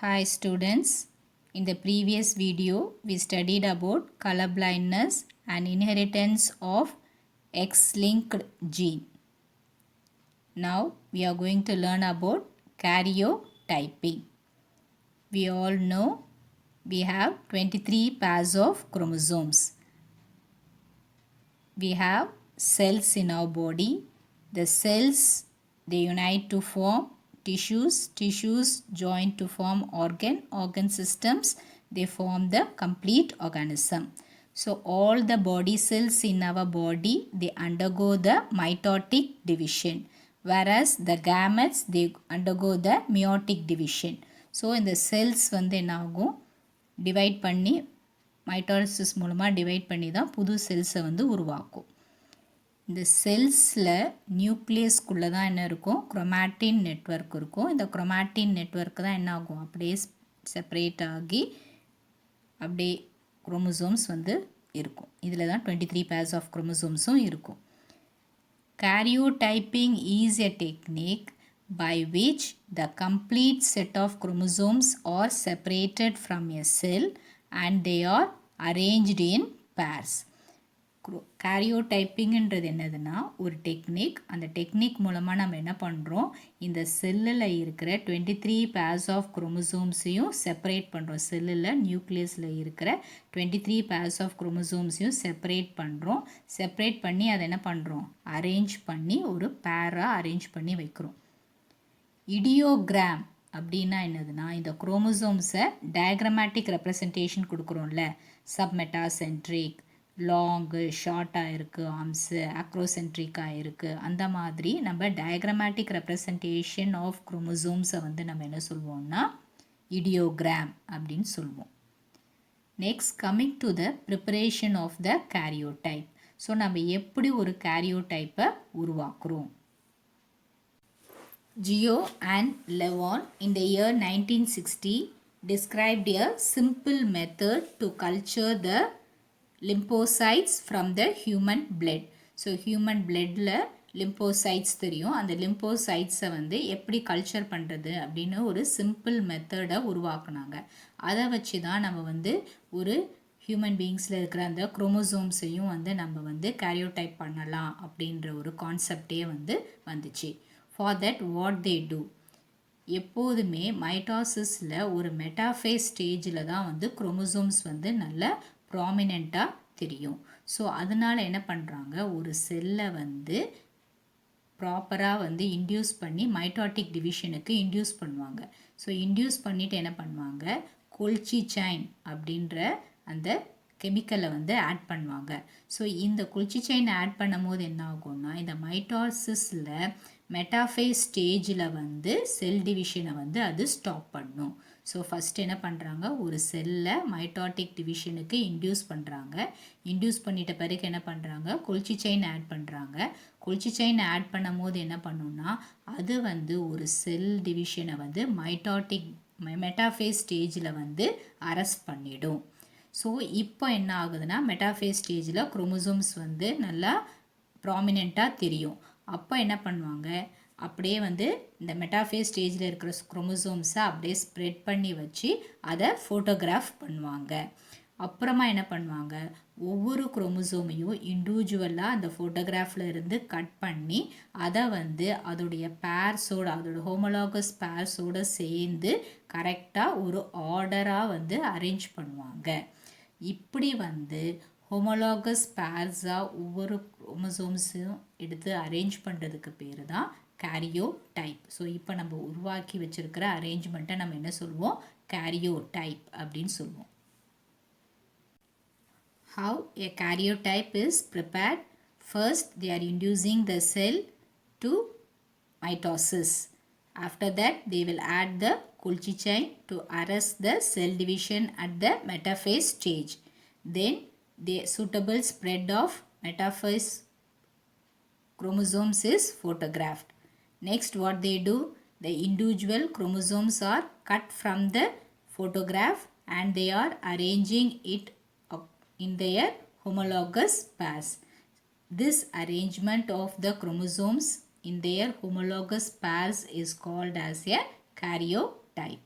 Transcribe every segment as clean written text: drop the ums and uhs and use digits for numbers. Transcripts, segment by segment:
Hi students, in the previous video we studied about color blindness and inheritance of X-linked gene. Now we are going to learn about karyotyping. We all know we have 23 pairs of chromosomes. We have cells in our body. The cells, they unite to form tissues join to form organ systems, they form the complete organism. So all the body cells in our body, they undergo the mitotic division, whereas the gametes, they undergo the meiotic division. So in the cells வந்து என்ன ஆகும், divide பண்ணி மைட்டாலிசிஸ் மூலமாக divide பண்ணி தான் புது செல்ஸை வந்து உருவாக்கும். இந்த செல்ஸில் நியூக்ளியஸ்குள்ளே தான் என்ன இருக்கும், குரோமாட்டின் நெட்வொர்க் இருக்கும். இந்த குரோமாட்டின் நெட்வொர்க் தான் என்ன ஆகும், அப்படியே செப்பரேட் ஆகி அப்படியே குரோமோசோம்ஸ் வந்து இருக்கும். இதில் தான் 23 pairs ஆஃப் குரோமோசோம்ஸும் இருக்கும். Karyotyping is a technique by which the complete set of chromosomes are separated from a cell and they are arranged in pairs. காரியோடைப்பிங்கிறது என்னதுன்னா ஒரு டெக்னிக். அந்த டெக்னிக் மூலமாக நம்ம என்ன பண்ணுறோம், இந்த செல்லில் இருக்கிற 23 pairs ஆஃப் குரோமோசோம்ஸையும் செப்பரேட் பண்ணுறோம். செல்லில் நியூக்ளியஸில் இருக்கிற 23 pairs ஆஃப் குரோமோசோம்ஸையும் செப்பரேட் பண்ணுறோம். செப்பரேட் பண்ணி அதை என்ன பண்ணுறோம், அரேஞ்ச் பண்ணி ஒரு பேராக அரேஞ்ச் பண்ணி வைக்கிறோம். இடியோகிராம் அப்படின்னா என்னதுன்னா, இந்த குரோமோசோம்ஸை டயக்ராமேட்டிக் ரெப்ரசன்டேஷன் கொடுக்குறோம்ல, சப்மெட்டாசென்ட்ரிக், லாங்கு ஷார்ட்டாக இருக்குது, ஆர்ம்ஸு அக்ரோசென்ட்ரிக்காக இருக்குது, அந்த மாதிரி நம்ம டயக்ராமேட்டிக் ரெப்ரசன்டேஷன் ஆஃப் குரோமோசோம்ஸை வந்து நம்ம என்ன சொல்வோம்னா இடியோகிராம் அப்படின்னு சொல்லுவோம். Next coming to the preparation of the karyotype. So நம்ம எப்படி ஒரு காரியோடைப்பை உருவாக்குறோம். Geo and Levon in the year 1960 described a simple method to culture the lymphocytes from the human blood. So human bloodல lymphocytes தெரியும். அந்த lymphocytes வந்து எப்படி culture பண்ணுறது அப்படின்னு ஒரு சிம்பிள் மெத்தடை உருவாக்குனாங்க. அதை வச்சு தான் நம்ம வந்து ஒரு ஹியூமன் பீயிங்ஸில் இருக்கிற அந்த குரோமோசோம்ஸையும் வந்து நம்ம வந்து காரியோடைப் பண்ணலாம் அப்படின்ற ஒரு கான்செப்டே வந்து வந்துச்சு. For that what they do, எப்போதுமே மைட்டாசிஸில் ஒரு மெட்டாஃபேஸ் ஸ்டேஜில் தான் வந்து குரோமோசோம்ஸ் வந்து நல்ல ப்ராமினெண்ட்டாக தெரியும். ஸோ அதனால் என்ன பண்ணுறாங்க, ஒரு செல்லை வந்து ப்ராப்பராக வந்து இன்டியூஸ் பண்ணி மைட்டாட்டிக் டிவிஷனுக்கு இன்டியூஸ் பண்ணுவாங்க. ஸோ இன்டியூஸ் பண்ணிவிட்டு என்ன பண்ணுவாங்க, கொல்சிச்சைன் அப்படின்ற அந்த கெமிக்கலை வந்து ஆட் பண்ணுவாங்க. ஸோ இந்த கொல்சிச்சைன் ஆட் பண்ணும் போது என்ன ஆகும்னா, இந்த மைட்டாசிஸில் மெட்டாஃபேஸ் ஸ்டேஜில் வந்து செல் டிவிஷனை வந்து அது ஸ்டாப் பண்ணும். ஸோ ஃபஸ்ட் என்ன பண்ணுறாங்க, ஒரு செல்லை மைட்டாட்டிக் டிவிஷனுக்கு இன்டியூஸ் பண்ணுறாங்க. இன்டியூஸ் பண்ணிட்ட பிறகு என்ன பண்ணுறாங்க, கொல்சிச்சைன் ஆட் பண்ணுறாங்க. கொல்சிச்சைன் ஆட் பண்ணும் போது என்ன பண்ணுன்னா, அது வந்து ஒரு செல் டிவிஷனை வந்து மெட்டாஃபேஸ் ஸ்டேஜில் வந்து அரெஸ்ட் பண்ணிடும். ஸோ இப்போ என்ன ஆகுதுன்னா, மெட்டாஃபேஸ் ஸ்டேஜில் குரோமோசோம்ஸ் வந்து நல்லா ப்ராமினெண்ட்டாக தெரியும். அப்போ என்ன பண்ணுவாங்க, அப்படியே வந்து இந்த மெட்டாஃபேஸ் ஸ்டேஜில் இருக்கிற குரோமோசோம்ஸை அப்படியே ஸ்ப்ரெட் பண்ணி வச்சு அதை ஃபோட்டோகிராஃப் பண்ணுவாங்க. அப்புறமா என்ன பண்ணுவாங்க, ஒவ்வொரு குரோமோசோமையும் இண்டிவிஜுவலாக அந்த ஃபோட்டோகிராஃபில் இருந்து கட் பண்ணி அதை வந்து அதோடைய பேர்ஸோடு, அதோட ஹோமோலாகஸ் பேர்ஸோடு சேர்ந்து கரெக்டாக ஒரு ஆர்டராக வந்து அரேஞ்ச் பண்ணுவாங்க. இப்படி வந்து ஹோமோலாகஸ் பேர்ஸாக ஒவ்வொரு குரோமோசோம்ஸையும் எடுத்து அரேஞ்ச் பண்ணுறதுக்கு பேர் தான் காரியோடைப். ஸோ இப்போ நம்ம உருவாக்கி வச்சுருக்கிற அரேஞ்ச்மெண்ட்டை நம்ம என்ன சொல்லுவோம், காரியோடைப் அப்படின்னு சொல்லுவோம். How a karyotype is prepared. First, they are inducing the cell to mitosis. After that, they will add the colchicine to arrest the cell division at the metaphase stage. Then, the suitable spread of metaphase chromosomes is photographed. Next, what they do, the individual chromosomes are cut from the photograph and they are arranging it in their homologous pairs. This arrangement of the chromosomes in their homologous pairs is called as a karyotype.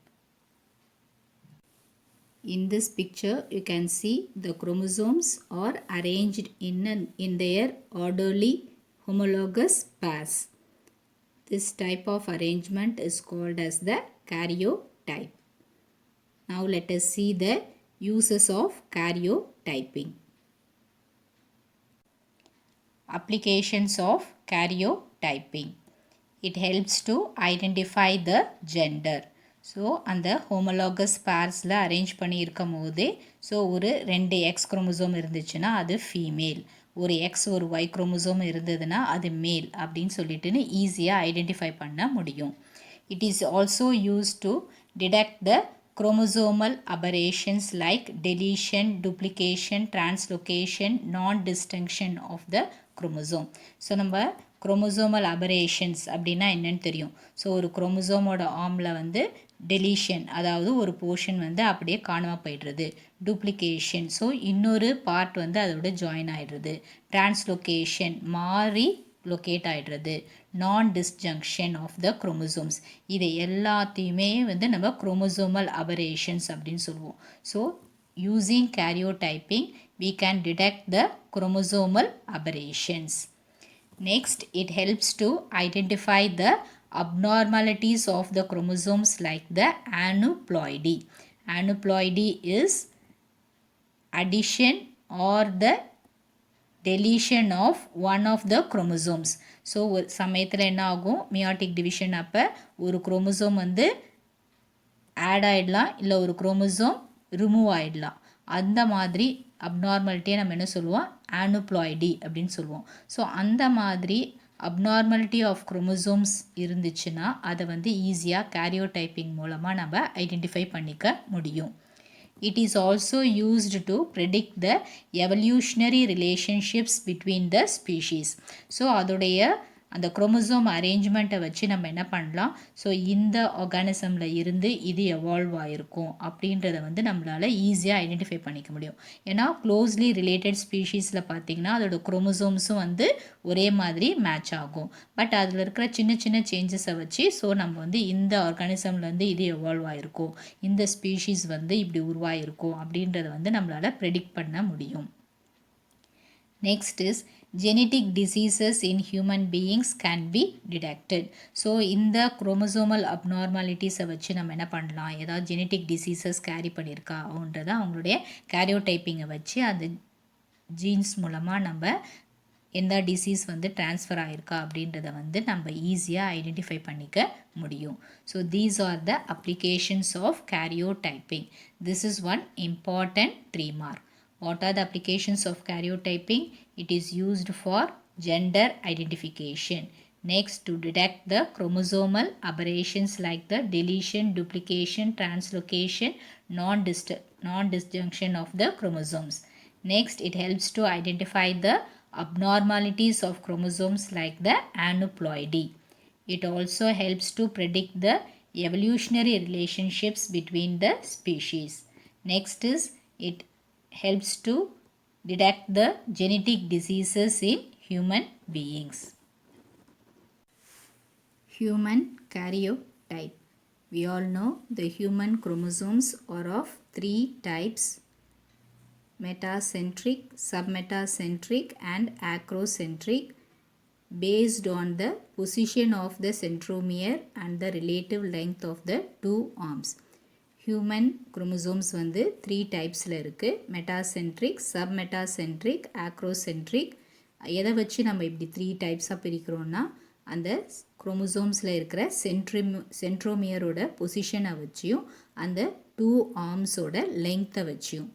In this picture, you can see the chromosomes are arranged in their orderly homologous pairs. This type of arrangement is called as the karyotype. Now let us see the uses of karyotyping. Applications of karyotyping. It helps to identify the gender. So அந்த homologous பேர்ஸில் arrange பண்ணியிருக்கும் போதே so ஒரு 2 X chromosome இருந்துச்சுன்னா அது female, ஒரு X ஒரு Y chromosome இருந்ததுன்னா அது மேல் அப்படின்னு சொல்லிட்டுன்னு ஈஸியாக ஐடென்டிஃபை பண்ண முடியும். It is also use to detect the chromosomal aberrations like deletion, duplication, translocation, non-distinction of the chromosome. So நம்ம chromosomal aberrations அப்படின்னா என்னன்னு தெரியும். ஸோ ஒரு குரோமோசோமோட ஆர்மில் வந்து டெலீஷன், அதாவது ஒரு போர்ஷன் வந்து அப்படியே காணாமல் போயிடுறது. டூப்ளிகேஷன், ஸோ இன்னொரு பார்ட் வந்து அதோட ஜாயின் ஆகிடுறது. டிரான்ஸ்லொகேஷன், மாறி லொக்கேட் ஆகிடுறது. நான் டிஸ்ஜங்ஷன் ஆஃப் த குரோமோசோம்ஸ், இதை எல்லாத்தையுமே வந்து நம்ம குரோமோசோமல் அபரேஷன்ஸ் அப்படின்னு சொல்லுவோம். So using karyotyping we can detect the chromosomal aberrations. Next, it helps to identify the abnormalities of the chromosomes like the aneuploidy. Aneuploidy is addition or the deletion of one of the chromosomes. So ஒரு சமயத்தில் என்ன ஆகும், meiotic division அப்போ ஒரு chromosome வந்து add ஆகிடலாம், இல்லை ஒரு குரோமோசோம் ரிமூவ் ஆகிடலாம். அந்த மாதிரி அப்நார்மாலிட்டியை நம்ம என்ன சொல்லுவோம், ஆனுப்ளாய்டி அப்படின்னு சொல்லுவோம். ஸோ அந்த மாதிரி அப்நார்மாலிட்டி ஆஃப் குரோமோசோம்ஸ் இருந்துச்சுன்னா அதை வந்து ஈஸியாக karyotyping மூலமாக நம்ம ஐடென்டிஃபை பண்ணிக்க முடியும். It is also used to predict the evolutionary relationships between the species. So அதோடைய அந்த குரோமோசோம் அரேஞ்ச்மெண்ட்டை வச்சு நம்ம என்ன பண்ணலாம், ஸோ இந்த ஆர்கானிசமில் இருந்து இது எவால்வ் ஆகிருக்கும் அப்படின்றத வந்து நம்மளால் ஈஸியாக ஐடென்டிஃபை பண்ணிக்க முடியும். ஏன்னா க்ளோஸ்லி ரிலேட்டட் ஸ்பீஷீஸில் பார்த்திங்கன்னா அதோட குரோமோசோம்ஸும் வந்து ஒரே மாதிரி மேட்ச் ஆகும். பட் அதில் இருக்கிற சின்ன சின்ன சேஞ்சஸை வச்சு ஸோ நம்ம வந்து இந்த ஆர்கானிசம்லேருந்து இது எவால்வ் ஆகிருக்கும், இந்த ஸ்பீஷீஸ் வந்து இப்படி உருவாகிருக்கும் அப்படின்றத வந்து நம்மளால் ப்ரெடிக்ட் பண்ண முடியும். Next is genetic diseases in human beings can be detected. So இந்த குரோமோசோமல் அப்நார்மாலிட்டிஸை வச்சு நம்ம என்ன பண்ணலாம், ஏதாவது ஜெனட்டிக் டிசீசஸ் கேரி பண்ணியிருக்கா அப்படின்றத அவங்களுடைய karyotyping-ஐ வச்சு அந்த ஜீன்ஸ் மூலமாக நம்ம எந்த டிசீஸ் வந்து ட்ரான்ஸ்ஃபர் ஆகிருக்கா அப்படின்றத வந்து நம்ம ஈஸியாக ஐடென்டிஃபை பண்ணிக்க முடியும். So these are the applications of karyotyping. This is one important 3 mark. What are the applications of karyotyping? It is used for gender identification. Next, to detect the chromosomal aberrations like the deletion, duplication, translocation, non-disjunction of the chromosomes. Next, it helps to identify the abnormalities of chromosomes like the aneuploidy. It also helps to predict the evolutionary relationships between the species. Next is it helps to detect the genetic diseases in human beings. Human karyotype. We all know the human chromosomes are of 3 types: metacentric, submetacentric and acrocentric, based on the position of the centromere and the relative length of the 2 arms. Human chromosomes வந்து 3 டைப்ஸில் இருக்குது: metacentric, submetacentric, acrocentric. எதை வச்சு நம்ம இப்படி 3 டைப்ஸாக பிரிக்கிறோன்னா அந்த குரோமோசோம்ஸில் இருக்கிற சென்ட்ரோமியரோட பொசிஷனை வச்சியும் அந்த 2 ஆர்ம்ஸோட லெங்க்த்தை வச்சியும்.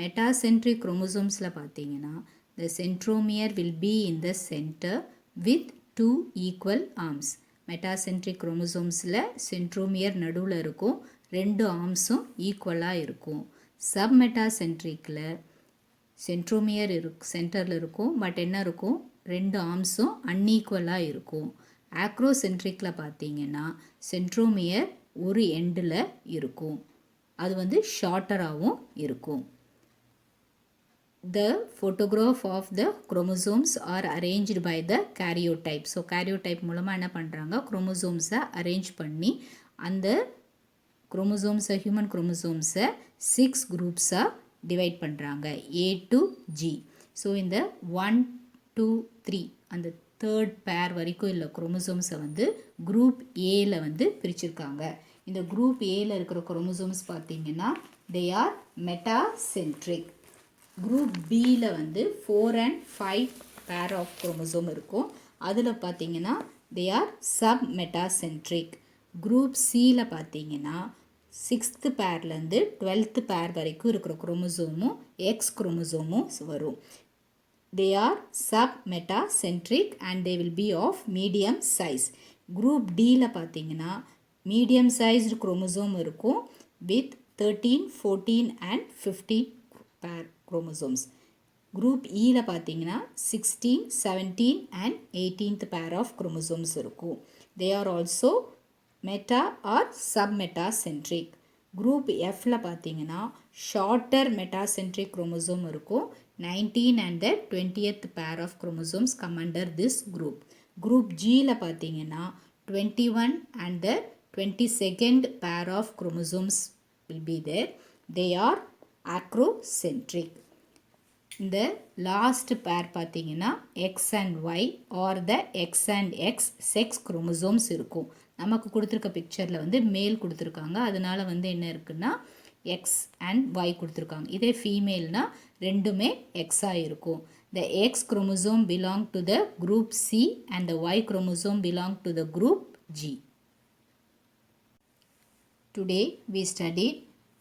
மெட்டாசென்ட்ரிக் குரோமோசோம்ஸில் பார்த்தீங்கன்னா the centromere will be in the center with 2 equal arms. Metacentric குரோமோசோம்ஸில் சென்ட்ரோமியர் நடுவில் இருக்கும், 2 ஆர்ம்ஸும் ஈக்குவலாக இருக்கும். சப்மெட்டாசென்ட்ரிக்கில் சென்ட்ரோமியர் சென்டரில் இருக்கும், பட் என்ன இருக்கும், 2 ஆர்ம்ஸும் அன்ஈக்குவலாக இருக்கும். ஆக்ரோசென்ட்ரிக்கில் பார்த்தீங்கன்னா சென்ட்ரோமியர் ஒரு எண்டில் இருக்கும், அது வந்து ஷார்ட்டராகவும் இருக்கும். The photograph of the chromosomes are arranged by the karyotype. So karyotype மூலமாக என்ன பண்ணுறாங்க, குரோமோசோம்ஸை அரேஞ்ச் பண்ணி அந்த குரோமோசோம்ஸை ஹியூமன் குரோமோசோம்ஸை 6 குரூப்ஸாக டிவைட் பண்ணுறாங்க A to G. ஸோ இந்த 1 2 3 அந்த தேர்ட் பேர் வரைக்கும் உள்ள குரோமோசோம்ஸை வந்து குரூப் ஏல வந்து பிரிச்சிருக்காங்க. இந்த குரூப் ஏல இருக்கிற குரோமோசோம்ஸ் பார்த்தீங்கன்னா they are metacentric. குரூப் பியில் வந்து 4 and 5 பேர் ஆஃப் குரோமோசோம் இருக்கும். அதில் பார்த்தீங்கன்னா they are submetacentric. குரூப் சியில் பார்த்தீங்கன்னா 6th பேர்லேருந்து 12th பேர் வரைக்கும் இருக்கிற குரோமோசோமும் எக்ஸ் குரோமோசோமும் வரும். They are submetacentric and they will be of medium size. Group Dல பார்த்தீங்கன்னா medium sized chromosome இருக்கும் with 13, 14 and 15 pair chromosomes. Group Eல பார்த்தீங்கன்னா 16, 17 and 18th pair of chromosomes இருக்கும். They are also meta or submetacentric. Group Fல பார்த்தீங்கன்னா shorter metacentric chromosome இருக்கும். 19 and the 20th pair of chromosomes come under this group. Group Gல பார்த்தீங்கன்னா 21 and the 22nd pair of chromosomes will be there. They are acrocentric. இந்த last pair பார்த்தீங்கன்னா X and Y are the X and X sex chromosomes இருக்கும். நமக்கு கொடுத்துருக்க பிக்சரில் வந்து மேல் கொடுத்துருக்காங்க, அதனால வந்து என்ன இருக்குன்னா எக்ஸ் அண்ட் ஒய் கொடுத்துருக்காங்க. இதே ஃபீமேல்னா ரெண்டுமே எக்ஸாக இருக்கும். The X chromosome belong to the group C and the Y chromosome belong to the group G. Today we studied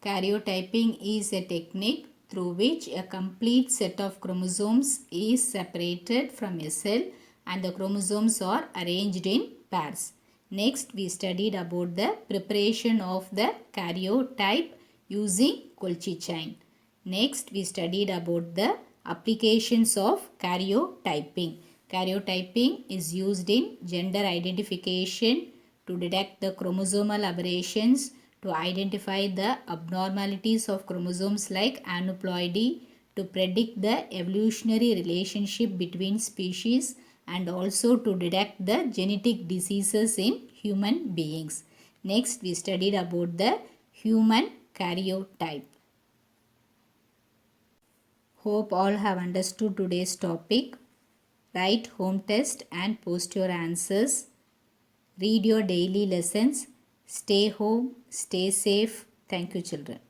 karyotyping is a technique through which a complete set of chromosomes is separated from a cell and the chromosomes are arranged in pairs. Next, we studied about the preparation of the karyotype using Kolchi chain. Next, we studied about the applications of karyotyping. Karyotyping is used in gender identification, to detect the chromosomal aberrations, to identify the abnormalities of chromosomes like aneuploidy, to predict the evolutionary relationship between species, and also to detect the genetic diseases in human beings. Next, we studied about the human karyotype. Hope all have understood today's topic. Write home test and post your answers. Read your daily lessons. Stay home, stay safe. Thank you, children.